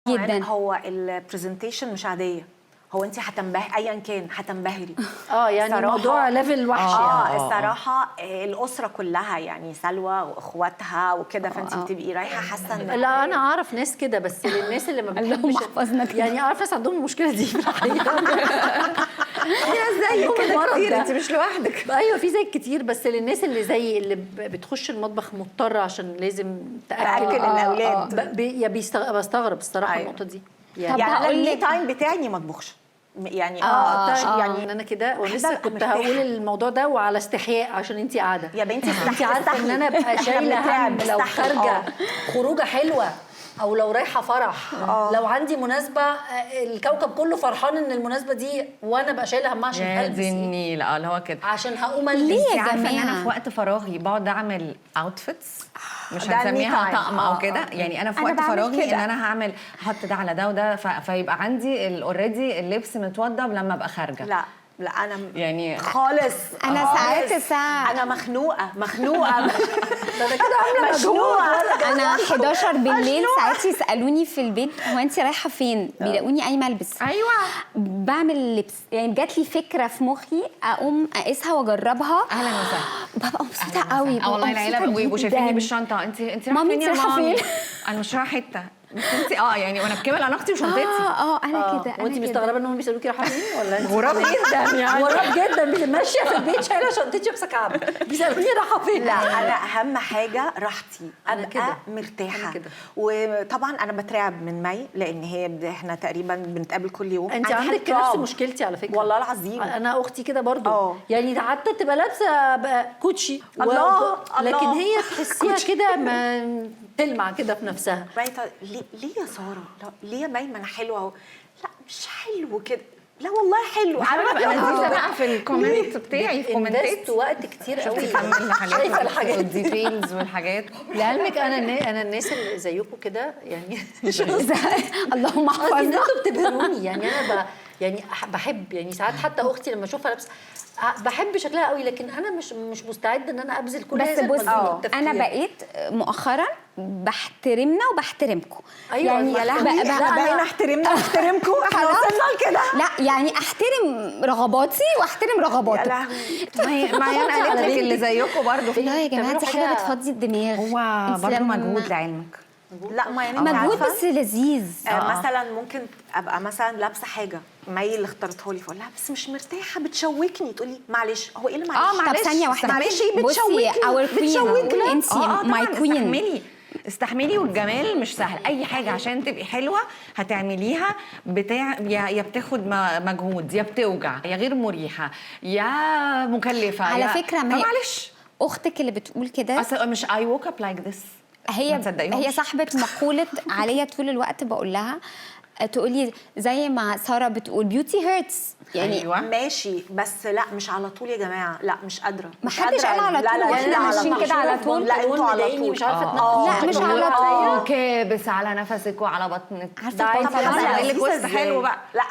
جدا. هو البرزنتيشن مش عاديه، هو انت هتنبهري ايا كان، هتنبهري. يعني الموضوع ليفل وحش الصراحه الاسره كلها يعني سلوى واخواتها وكده، فانت بتبقي رايحه حاسه ان لا انا اعرف ناس كده، بس للناس اللي ما اللهم بتحبش احفظنا كده. يعني اعرف ناس عندهم المشكله دي في الحقيقه. في ناس زي كده كتير، انت مش لوحدك. ايوه في زي كتير، بس للناس اللي زي اللي بتخش المطبخ مضطره عشان لازم تاكل الاولاد. يا بستغرب الصراحه النقطه دي. طب يعني انا هقول المي لك- تايم بتاعي اني ما اطبخش يعني يعني انا كده ولسه أبقى كنت مرتاحة. هقول الموضوع ده وعلى استحياء عشان انت قاعده يا بنتي انت عارفه ان انا ابقى شايله هم لو خارجه خروجه حلوه او لو رايحه فرح لو عندي مناسبه الكوكب كله فرحان ان المناسبه دي وانا بقى شايله همها عشان يا هلبس دي النيل اللي هو كده. عشان هقوم ليه البس يا عارفه ان انا جماعة؟ في وقت فراغي بقعد اعمل اوتفيتس، مش ده هنسميها المي تايم. طقم او كده. يعني انا في أنا وقت بعمل فراغي كده. ان انا هعمل احط ده على ده وده فيبقى عندي اوريدي اللبس متوضب لما ابقى خارجه. لا انا يعني خالص أنا ساعات الساعة انا مخنوقه ده انا كده عامله مشنوقه. أنا 11 بالليل ساعات يسألوني في البيت هو أنت رايحة فين؟ بيلاقوني قايمة ألبس. ايوه بعمل لبس، يعني جات لي فكرة في مخي أقوم أقيسها وأجربها. اهلا وسهلا. ببقى مبسوطة قوي. اه والله العيله بيبقوا شايفيني بالشنطه، انت رايحه مامي فين يا انت رايحة مامي؟ فين؟ انا مش رايحه حته، بس انت يعني وانا بكمل على اختي وشنطتي. أنا كده. وانت مستغربه انهم بيسالوكي رايحه فين ولا انت غراب جدا يعني. غراب جدا ماشيه في البيت شايله شنطتي لابسه كعب بيسالوني رايحه فين. لا انا اهم حاجه راحتي، أنا كده. ابقى مرتاحه. أنا كده. وطبعا انا بترعب من مي لان هي احنا تقريبا بنتقابل كل يوم. انت عندي عندك حالة نفس رعب. مشكلتي على فكره والله العظيم. انا اختي كده برضو يعني حتى تبقى لابسه بقى كوتشي الله لكن هي تحسيها كده ما تلمع كده في نفسها. ليه يا ساره؟ ليه يا مي؟ ما انا حلوه اهو. لا مش حلو كده، لا والله حلو. عارفه بقى لذيذه بقى في الكومنت بتاعي، في انفست كومنتات وقت كتير قوي شايفه الحاجات والديتيلز والحاجات. لعلمك انا الناس اللي زيكم كده يعني اللهم قصدي ان احفظنا. انتوا بتبهروني يعني انا يعني بحب يعني ساعات حتى اختي لما اشوفها لابسه بحب شكلها قوي، لكن انا مش مستعده ان انا ابذل كل بس هذا بص التفكير. انا بقيت مؤخرا بحترمنا وبحترمكم. أيوة يعني يا لهوي احنا بقينا احترمنا واحترمكم، احنا وصلنا لكده. لا يعني احترم رغباتي واحترم يا رغباتك. لهوي معينه قالت لك اللي زيكم برضه. لا يا جماعه دي حاجه بتفضي الدماغ. هو انت برضه لما- مجهود لعلمك. لا ما يعني مجهود بس لذيذ. مثلا ممكن ابقى مثلا لابسه حاجه مي اللي اختارته لي، فاقول لها بس مش مرتاحه بتشوكني، تقولي معلش. هو ايه اللي معلش؟ طب ثانيه واحده معلش بصي اور كوين انت ماي كوين. استحملي والجمال مش سهل. اي حاجه عشان تبقي حلوه هتعمليها يا بتاخد مجهود، يا بتوجع، يا غير مريحه، يا مكلفه. على فكره ما معلش اختك اللي بتقول كده اصل مش I woke up like this. هي صاحبه مقوله عليا طول الوقت بقول لها تقولي زي ما ساره بتقول بيوتي هيرتس يعني. أيوة. ماشي بس لا مش على طول يا جماعه، لا مش قادره. ما حدش قال على طول، لا احنا ماشيين كده على طول. لا انتوا على طول مش عارفه لا مش على طول. كابس على نفسك وعلى بطنك. عارفه طب هعمل لك وسط حلو بقى. لا